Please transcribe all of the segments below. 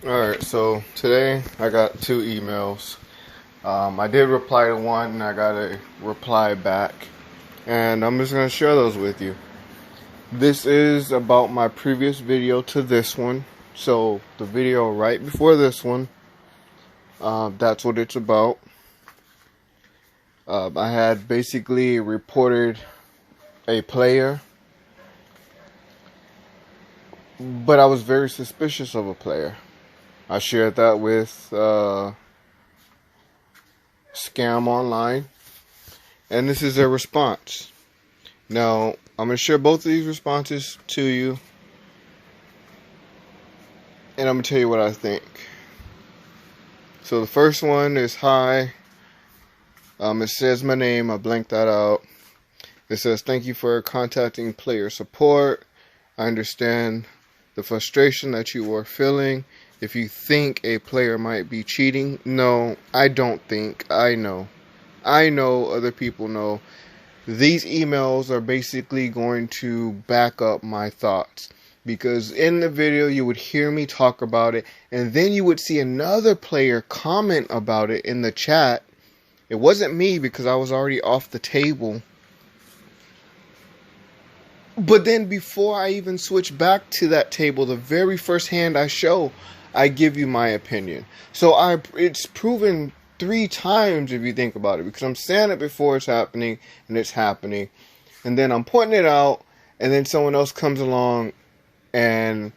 Alright, so today I got 2 emails. I did reply to one and I got a reply back. And I'm just going to share those with you. This is about my previous video to this one. So the video right before this one, that's what it's about. I had basically reported a player, but I was very suspicious of a player. I shared that with Scam Online, and this is their response. Now, I'm going to share both of these responses to you, and I'm going to tell you what I think. So the first one is, hi. It says my name. I blanked that out. It says, thank you for contacting player support. I understand the frustration that you are feeling. If you think a player might be cheating, no, I don't think. I know. Other people know. These emails are basically going to back up my thoughts. Because in the video, you would hear me talk about it. And then you would see another player comment about it in the chat. It wasn't me because I was already off the table. But then before I even switch back to that table, the very first hand I show, I give you my opinion. So it's proven 3 times if you think about it. Because I'm saying it before it's happening, and it's happening. And then I'm pointing it out, and then someone else comes along and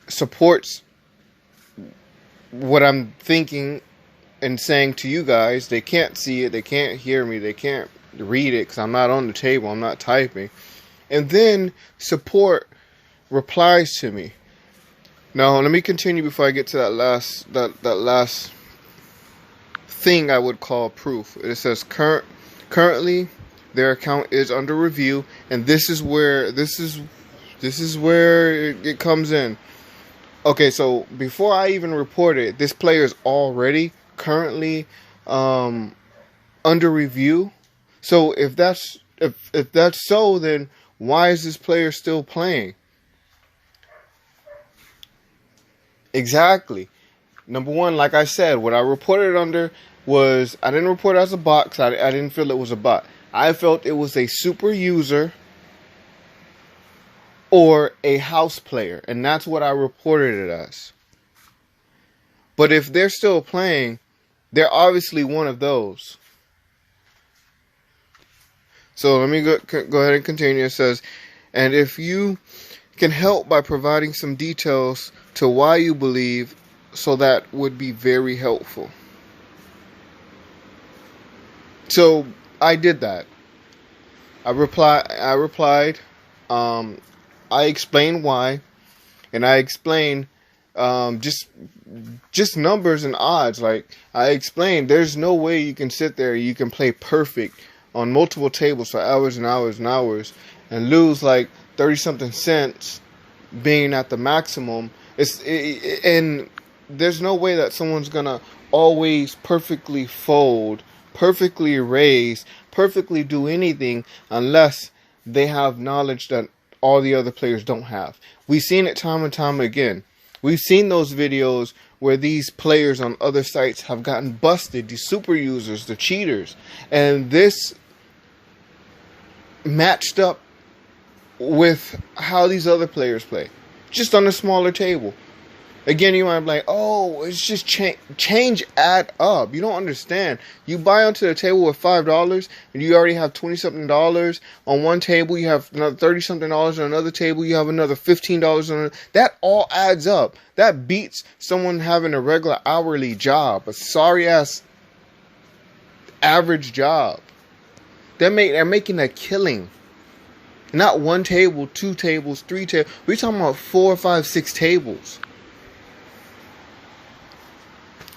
supports what I'm thinking and saying to you guys. They can't see it, they can't hear me, they can't read it because I'm not on the table, I'm not typing. And then support replies to me. Now let me continue before I get to that last thing I would call proof. It says currently their account is under review, and this is where it comes in. Okay, so before I even report it, this player is already currently under review. So if that's so, then why is this player still playing? Exactly. Number one, like I said, what I reported under was, I didn't report it as a bot because I didn't feel it was a bot. I felt it was a super user or a house player, and that's what I reported it as. But if they're still playing, they're obviously one of those. So let me go ahead and continue. It says, and if you can help by providing some details to why you believe, so that would be very helpful. So I did that. I replied. I explained why, and I explained just numbers and odds. Like, I explained, there's no way you can sit there, you can play perfect on multiple tables for hours and hours and hours and lose like 30-something cents being at the maximum. And there's no way that someone's gonna always perfectly fold, perfectly raise, perfectly do anything unless they have knowledge that all the other players don't have. We've seen it time and time again. We've seen those videos where these players on other sites have gotten busted, the super users, the cheaters, and this matched up with how these other players play, just on a smaller table. Again, you might be like, oh, it's just change add up. You don't understand. You buy onto the table with $5 and you already have $20-something on one table. You have another $30-something on another table. You have another $15 on another. That all adds up. That beats someone having a regular hourly job, a sorry-ass average job. They're making a killing. Not one table, 2 tables, 3 tables. We're talking about 4, 5, 6 tables.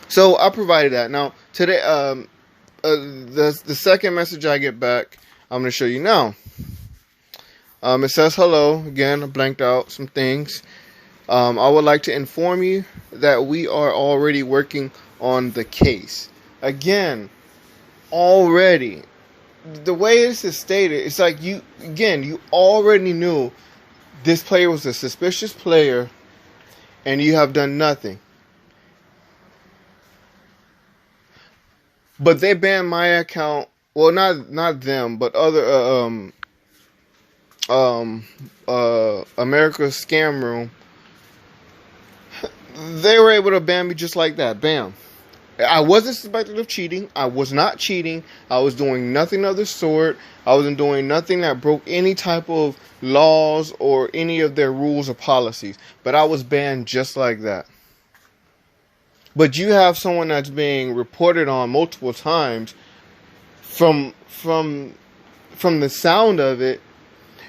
So I provided that. Now today, the second message I get back, I'm going to show you now. It says hello. Again, I blanked out some things. I would like to inform you that we are already working on the case. Again, already. The way this is stated, it's like you already knew this player was a suspicious player and you have done nothing. But they banned my account. Well, not them, but other America's Scam Room. They were able to ban me just like that. Bam. I wasn't suspected of cheating. I was not cheating. I was doing nothing of the sort. I wasn't doing nothing that broke any type of laws or any of their rules or policies. But I was banned just like that. But you have someone that's being reported on multiple times from the sound of it,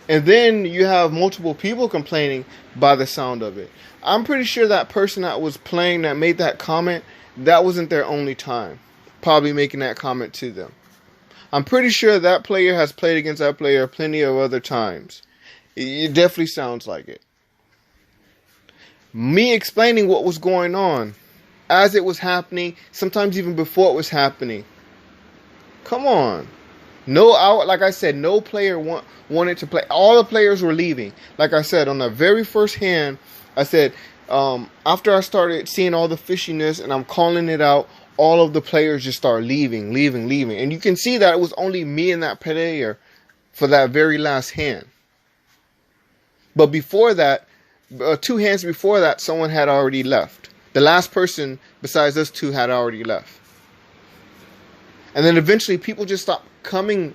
and then you have multiple people complaining by the sound of it. I'm pretty sure that person that was playing, that made that comment, that wasn't their only time probably making that comment to them. I'm pretty sure that player has played against that player plenty of other times. It definitely sounds like it. Me explaining what was going on as it was happening, sometimes even before it was happening. Come on. Like I said, no player wanted to play. All the players were leaving. Like I said, on the very first hand, I said, after I started seeing all the fishiness and I'm calling it out, all of the players just start leaving. And you can see that it was only me and that player for that very last hand. But before that, 2 hands before that, someone had already left. The last person besides us 2 had already left. And then eventually people just stopped coming.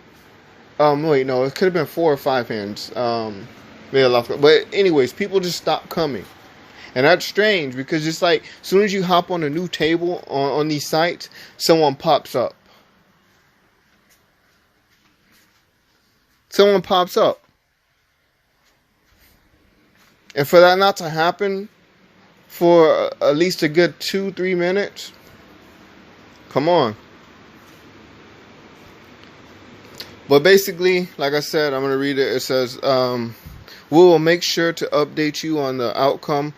Wait, no, it could have been 4 or 5 hands. But anyways, people just stopped coming. And that's strange because it's like as soon as you hop on a new table on these sites, someone pops up. Someone pops up. And for that not to happen for at least a good 2-3 minutes, come on. But basically, like I said, I'm going to read it. It says, we will make sure to update you on the outcome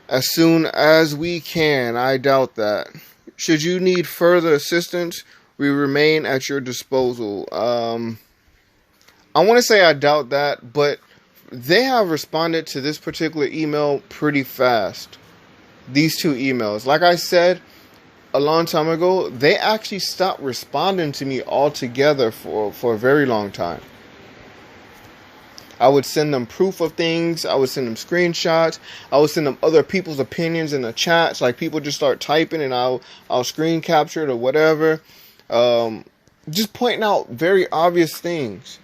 as soon as we can. I doubt that. Should you need further assistance, we remain at your disposal. I want to say I doubt that, but they have responded to this particular email pretty fast. These 2 emails. Like I said a long time ago, they actually stopped responding to me altogether for a very long time. I would send them proof of things. I would send them screenshots. I would send them other people's opinions in the chats. Like people just start typing and I'll screen capture it or whatever. Just pointing out very obvious things.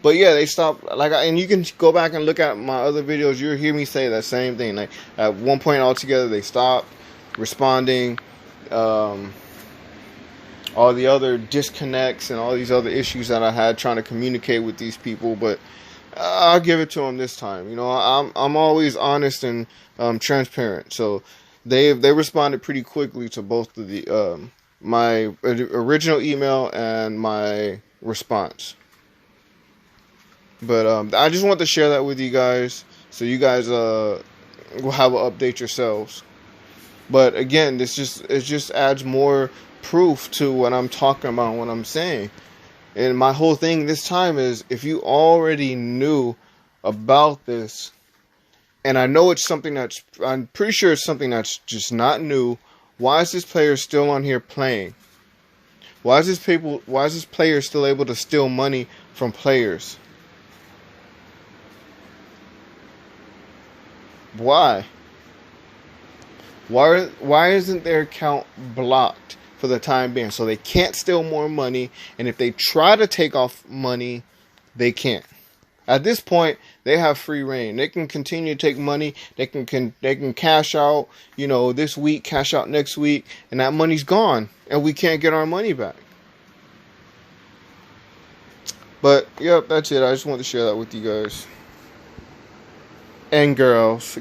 But yeah, they stopped. And you can go back and look at my other videos. You'll hear me say that same thing. Like at one point altogether, they stopped responding. All the other disconnects and all these other issues that I had trying to communicate with these people, but I'll give it to them this time. You know, I'm always honest and transparent. So they responded pretty quickly to both of the my original email and my response. But I just want to share that with you guys, so you guys will have an update yourselves. But again, it just adds more proof to what I'm talking about, what I'm saying. And my whole thing this time is, if you already knew about this, and I know it's something I'm pretty sure it's something that's just not new, why is this player still on here playing? Why is this player still able to steal money from players? Why? Why isn't their account blocked for the time being? So they can't steal more money, and if they try to take off money, they can't. At this point, they have free reign. They can continue to take money. They can cash out, this week, cash out next week, and that money's gone, and we can't get our money back. But yep, that's it. I just wanted to share that with you guys. And gals,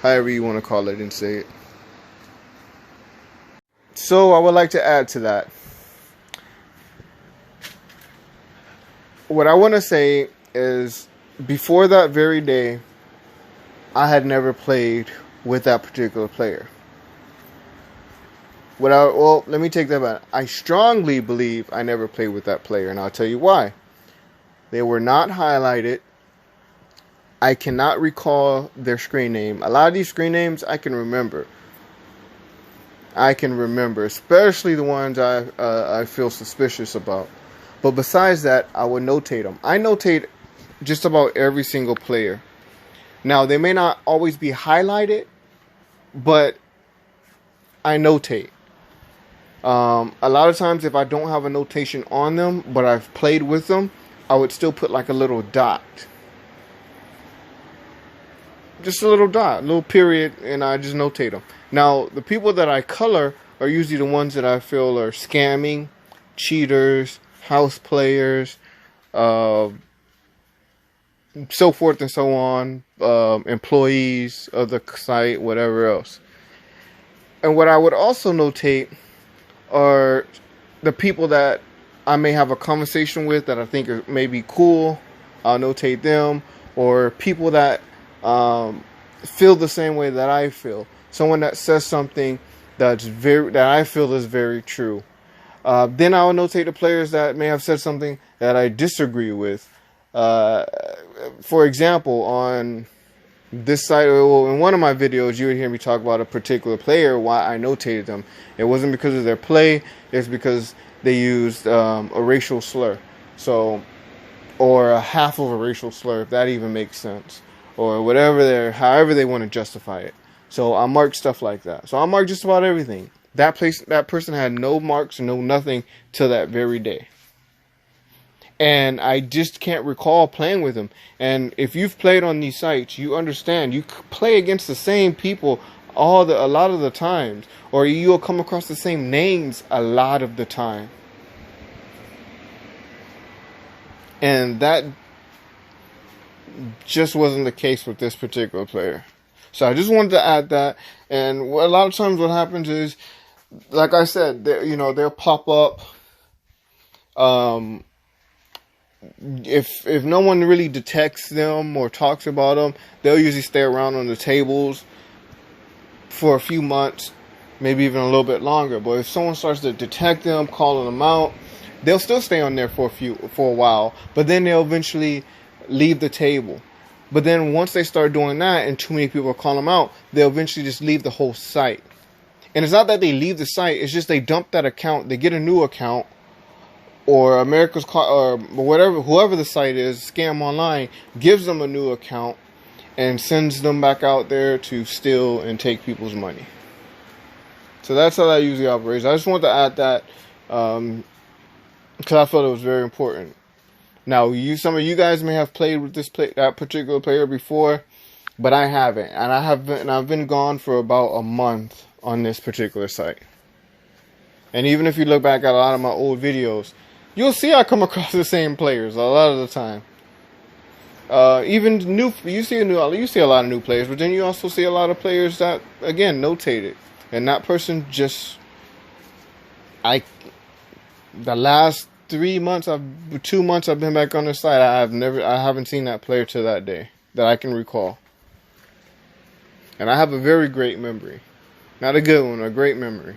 however you want to call it and say it. So I would like to add to that. What I want to say is, before that very day, I had never played with that particular player. Let me take that back. I strongly believe I never played with that player, and I'll tell you why. They were not highlighted. I cannot recall their screen name. A lot of these screen names I can remember. I can remember, especially the ones I feel suspicious about. But besides that, I would notate them. I notate just about every single player. Now, they may not always be highlighted, but I notate. A lot of times, if I don't have a notation on them, but I've played with them, I would still put like a little dot. Just a little dot, a little period, and I just notate them. Now, the people that I color are usually the ones that I feel are scamming, cheaters, house players, so forth and so on, employees of the site, whatever else. And what I would also notate are the people that I may have a conversation with that I think are maybe cool. I'll notate them, or people that feel the same way that I feel. Someone that says something that I feel is very true. Then I'll notate the players that may have said something that I disagree with. For example, on this site, well, in one of my videos, you would hear me talk about a particular player, why I notated them. It wasn't because of their play, it's because they used a racial slur. So, or a half of a racial slur, if that even makes sense. Or whatever however they want to justify it. So I mark stuff like that. So I mark just about everything. That person had no marks, no nothing till that very day. And I just can't recall playing with them. And if you've played on these sites, you understand you play against the same people a lot of the times, or you'll come across the same names a lot of the time. And that just wasn't the case with this particular player. So I just wanted to add that. And a lot of times what happens is, like I said, they'll pop up. If no one really detects them or talks about them, they'll usually stay around on the tables for a few months, maybe even a little bit longer. But if someone starts to detect them, calling them out, they'll still stay on there for a while. But then they'll eventually leave the table. But then once they start doing that and too many people call them out, they'll eventually just leave the whole site. And it's not that they leave the site, it's just they dump that account, they get a new account, or whoever the site is, Scam Online, gives them a new account and sends them back out there to steal and take people's money. So that's how that usually operates. I just wanted to add that because I felt it was very important. Now, some of you guys may have played with that particular player before, but I haven't, and I've been gone for about a month on this particular site. And even if you look back at a lot of my old videos, you'll see I come across the same players a lot of the time. You see a lot of new players, but then you also see a lot of players that, again, notated, and that person the last 2 months I've been back on the site, I haven't seen that player to that day that I can recall. And I have a very great memory. Not a good one, a great memory.